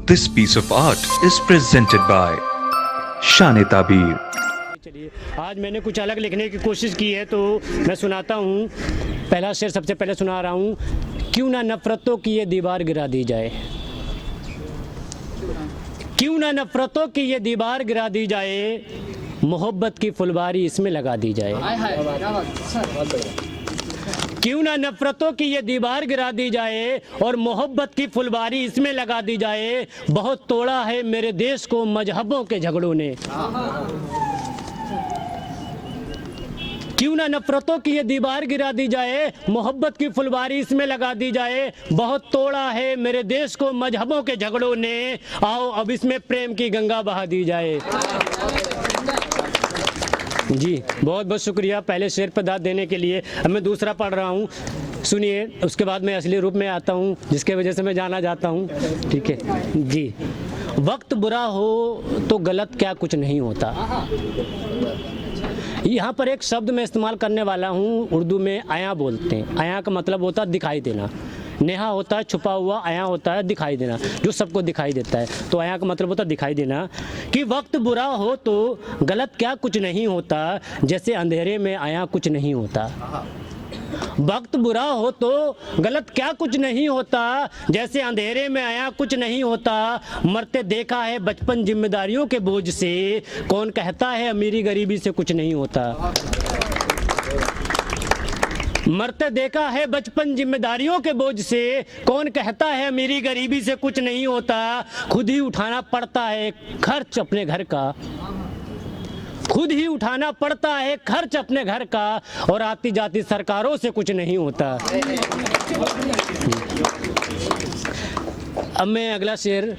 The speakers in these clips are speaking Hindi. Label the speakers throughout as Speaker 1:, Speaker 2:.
Speaker 1: This piece of art is presented by शान ताबीर।
Speaker 2: चलिए, आज मैंने कुछ अलग लिखने की कोशिश की है तो मैं सुनाता हूँ। पहला शेर सबसे पहले सुना रहा हूँ। क्यों ना नफ़रतों की ये दीवार गिरा दी जाए, क्यों ना नफ़रतों की ये दीवार गिरा दी जाए, मोहब्बत की फुलवारी इसमें लगा दी जाए। क्यों ना नफ़रतों की ये दीवार गिरा दी जाए और मोहब्बत की फुलवारी इसमें लगा दी जाए। बहुत तोड़ा है मेरे देश को मजहबों के झगड़ों ने। क्यों ना नफ़रतों की ये दीवार गिरा दी जाए, मोहब्बत की फुलवारी इसमें लगा दी जाए। बहुत तोड़ा है मेरे देश को मजहबों के झगड़ों ने, आओ अब इसमें प्रेम की गंगा बहा दी जाए। जी बहुत बहुत शुक्रिया पहले शेर पर दाद देने के लिए। अब मैं दूसरा पढ़ रहा हूँ, सुनिए, उसके बाद मैं असली रूप में आता हूँ जिसके वजह से मैं जाना जाता हूँ। ठीक है जी। वक्त बुरा हो तो गलत क्या कुछ नहीं होता। यहाँ पर एक शब्द मैं इस्तेमाल करने वाला हूँ, उर्दू में आया बोलते हैं। आया का मतलब होता है दिखाई देना। नेहा होता है छुपा हुआ, आया होता है दिखाई देना, जो सबको दिखाई देता है। तो आया का मतलब होता है दिखाई देना। कि वक्त बुरा हो तो गलत क्या कुछ नहीं होता, जैसे अंधेरे में आया कुछ नहीं होता। वक्त बुरा हो तो गलत क्या कुछ नहीं होता, जैसे अंधेरे में आया कुछ नहीं होता। मरते देखा है बचपन जिम्मेदारियों के बोझ से, कौन कहता है अमीरी गरीबी से कुछ नहीं होता। मरते देखा है बचपन जिम्मेदारियों के बोझ से, कौन कहता है अमीरी गरीबी से कुछ नहीं होता। खुद ही उठाना पड़ता है खर्च अपने घर का, खुद ही उठाना पड़ता है खर्च अपने घर का, और आती जाती सरकारों से कुछ नहीं होता। अब मैं अगला शेर,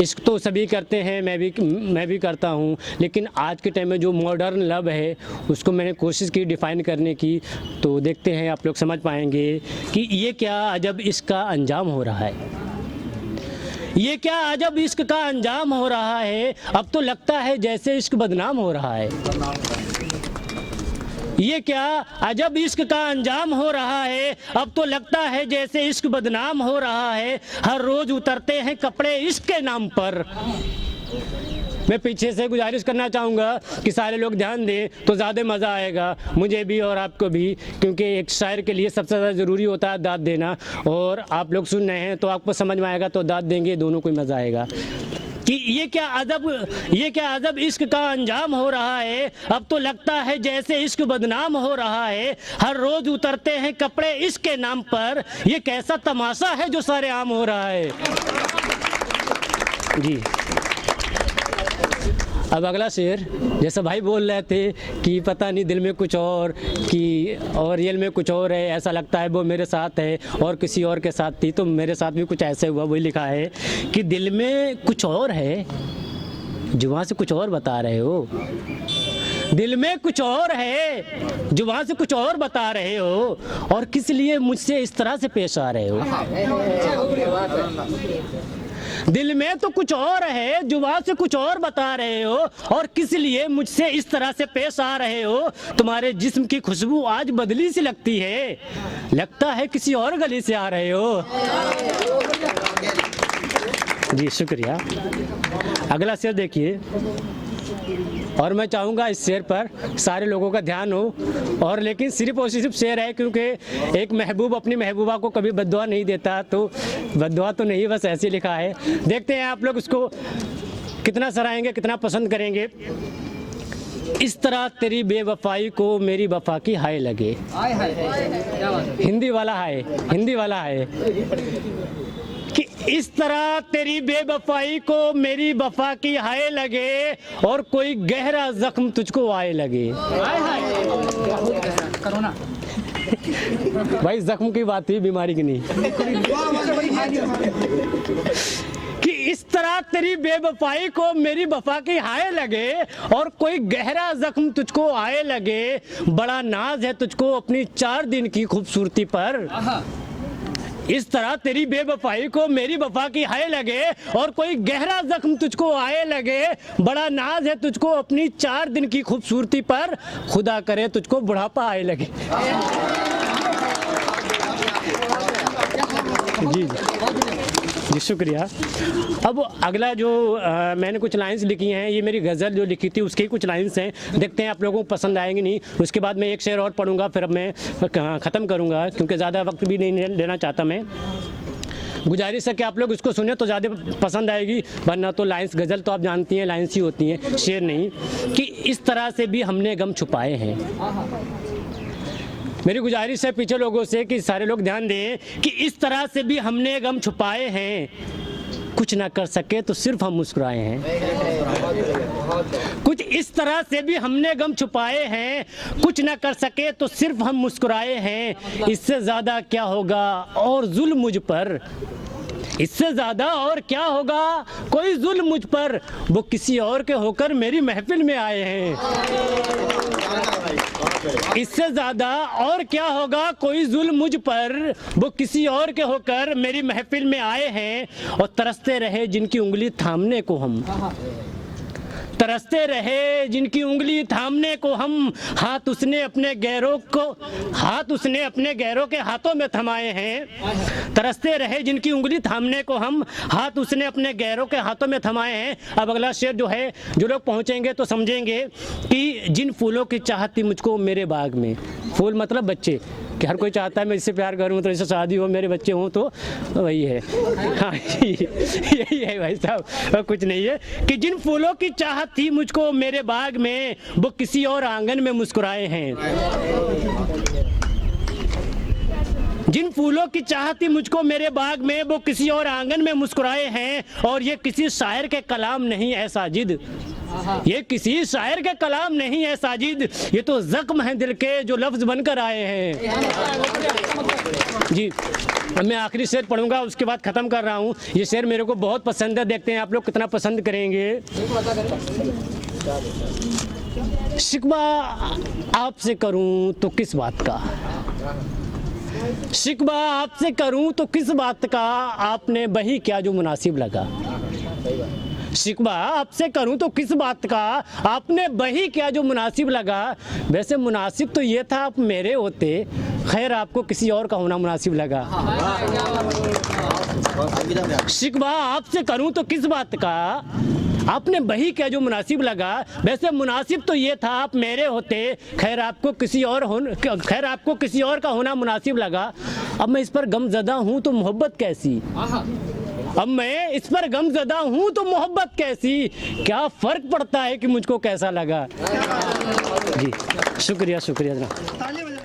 Speaker 2: इश्क तो सभी करते हैं, मैं भी करता हूँ, लेकिन आज के टाइम में जो मॉडर्न लव है उसको मैंने कोशिश की डिफ़ाइन करने की। तो देखते हैं आप लोग समझ पाएंगे कि ये क्या अजब इश्क का अंजाम हो रहा है। ये क्या अजब इश्क का अंजाम हो रहा है, अब तो लगता है जैसे इश्क बदनाम हो रहा है। ये क्या अजब इश्क का अंजाम हो रहा है, अब तो लगता है जैसे इश्क बदनाम हो रहा है। हर रोज उतरते हैं कपड़े इश्क के नाम पर। मैं पीछे से गुजारिश करना चाहूँगा कि सारे लोग ध्यान दें तो ज़्यादा मज़ा आएगा मुझे भी और आपको भी, क्योंकि एक शायर के लिए सबसे ज़्यादा ज़रूरी होता है दाद देना। और आप लोग सुन रहे हैं तो आपको समझ में आएगा तो दाद देंगे, दोनों को मज़ा आएगा। कि ये क्या अजब इश्क का अंजाम हो रहा है, अब तो लगता है जैसे इश्क बदनाम हो रहा है। हर रोज उतरते हैं कपड़े इश्क के नाम पर, ये कैसा तमाशा है जो सरेआम हो रहा है। जी अब अगला शेर, जैसे भाई बोल रहे थे कि पता नहीं दिल में कुछ और कि और रियल में कुछ और है, ऐसा लगता है वो मेरे साथ है और किसी और के साथ थी। तो मेरे साथ भी कुछ ऐसे हुआ, वही लिखा है कि दिल में कुछ और है, जुबान से कुछ और बता रहे हो। दिल में कुछ और है, जुबान से कुछ और बता रहे हो, और किस लिए मुझसे इस तरह से पेश आ रहे हो। दिल में तो कुछ और है, जुबान से कुछ और बता रहे हो, और किस लिए मुझसे इस तरह से पेश आ रहे हो। तुम्हारे जिस्म की खुशबू आज बदली सी लगती है, लगता है किसी और गली से आ रहे हो। जी शुक्रिया। अगला शेर देखिए, और मैं चाहूँगा इस शेर पर सारे लोगों का ध्यान हो, और लेकिन सिर्फ और सिर्फ शेर है क्योंकि एक महबूब अपनी महबूबा को कभी बद्दुआ नहीं देता, तो बद्दुआ तो नहीं, बस ऐसे लिखा है। देखते हैं आप लोग उसको कितना सराहेंगे, कितना पसंद करेंगे। इस तरह तेरी बेवफाई को मेरी वफा की हाय लगे। हिंदी वाला हाय, हिंदी वाला है कि इस तरह तेरी बेवफाई को मेरी वफा की हाय लगे, और कोई गहरा जख्म तुझको आए लगे। भाई जख्म की बात थी, बीमारी की नहीं। कि इस तरह तेरी बेवफाई को मेरी वफा की हाय लगे, और कोई गहरा जख्म तुझको आए लगे। बड़ा नाज है तुझको अपनी 4 दिन की खूबसूरती पर। इस तरह तेरी बेवफाई को मेरी वफा की हाय लगे, और कोई गहरा जख्म तुझको आए लगे। बड़ा नाज है तुझको अपनी 4 दिन की खूबसूरती पर, खुदा करे तुझको बुढ़ापा आए लगे। जी जी शुक्रिया। अब अगला जो मैंने कुछ लाइंस लिखी हैं, ये मेरी गज़ल जो लिखी थी उसकी कुछ लाइंस हैं, देखते हैं आप लोगों को पसंद आएंगी नहीं। उसके बाद मैं एक शेर और पढ़ूंगा, फिर अब मैं ख़त्म करूंगा क्योंकि ज़्यादा वक्त भी नहीं लेना चाहता मैं। गुजारिश है कि आप लोग इसको सुने तो ज़्यादा पसंद आएगी, वरना तो लाइंस, गज़ल तो आप जानती हैं लाइंस ही होती हैं, शेर नहीं। कि इस तरह से भी हमने गम छुपाए हैं। मेरी गुजारिश है पीछे लोगों से कि सारे लोग ध्यान दें कि इस तरह से भी हमने गम छुपाए हैं, कुछ ना कर सके तो सिर्फ हम मुस्कुराए हैं। कुछ इस तरह से भी हमने गम छुपाए हैं, कुछ ना कर सके तो सिर्फ हम मुस्कुराए हैं। इससे ज़्यादा क्या होगा और जुल्म मुझ पर, इससे ज़्यादा और क्या होगा कोई जुल्म मुझ पर, वो किसी और के होकर मेरी महफिल में आए हैं। इससे ज़्यादा और क्या होगा कोई जुल्म मुझ पर, वो किसी और के होकर मेरी महफिल में आए हैं। और तरसते रहे जिनकी उंगली थामने को हम, तरसते रहे जिनकी उंगली थामने को हम, हाथ उसने अपने गैरों के हाथों में थमाए हैं। तरसते रहे जिनकी उंगली थामने को हम, हाथ उसने अपने गैरों के हाथों में थमाए हैं। अब अगला शेर जो है, जो लोग पहुंचेंगे तो समझेंगे कि जिन फूलों की चाहत थी मुझको मेरे बाग में, फूल मतलब बच्चे, कि हर कोई चाहता है मैं इससे प्यार करूं तो इससे शादी हो, मेरे बच्चे हों, तो वही है। हाँ यही है भाई साहब, और कुछ नहीं है। कि जिन फूलों की चाहत थी मुझको मेरे बाग में, वो किसी और आंगन में मुस्कुराए हैं। जिन फूलों की चाहत थी मुझको मेरे बाग में, वो किसी और आंगन में मुस्कुराए हैं। और ये किसी शायर के कलाम नहीं है साजिद, ये किसी शायर के कलाम नहीं है साजिद, ये तो जख्म है दिल के जो लफ्ज बनकर आए हैं। जी अब मैं आखिरी शेर पढ़ूंगा, उसके बाद ख़त्म कर रहा हूँ। ये शेर मेरे को बहुत पसंद है, देखते हैं आप लोग कितना पसंद करेंगे। शिकवा आपसे करूँ तो किस बात का, शिकवा आपसे करूँ तो किस बात का, आपने वही क्या जो मुनासिब लगा। शिकवा आपसे करूं तो किस बात का, आपने वही क्या जो मुनासिब लगा। वैसे मुनासिब तो ये था आप मेरे होते, खैर आपको किसी और का होना मुनासिब लगा। शिकवा आपसे करूं तो किस बात का, आपने वही क्या जो मुनासिब लगा। वैसे मुनासिब तो ये था आप मेरे होते, खैर आपको किसी और का होना मुनासिब लगा। अब मैं इस पर गमज़दा हूँ तो मोहब्बत कैसी, अब मैं इस पर गमज़दा हूँ तो मोहब्बत कैसी, क्या फ़र्क पड़ता है कि मुझको कैसा लगा। जी शुक्रिया, शुक्रिया जनाब।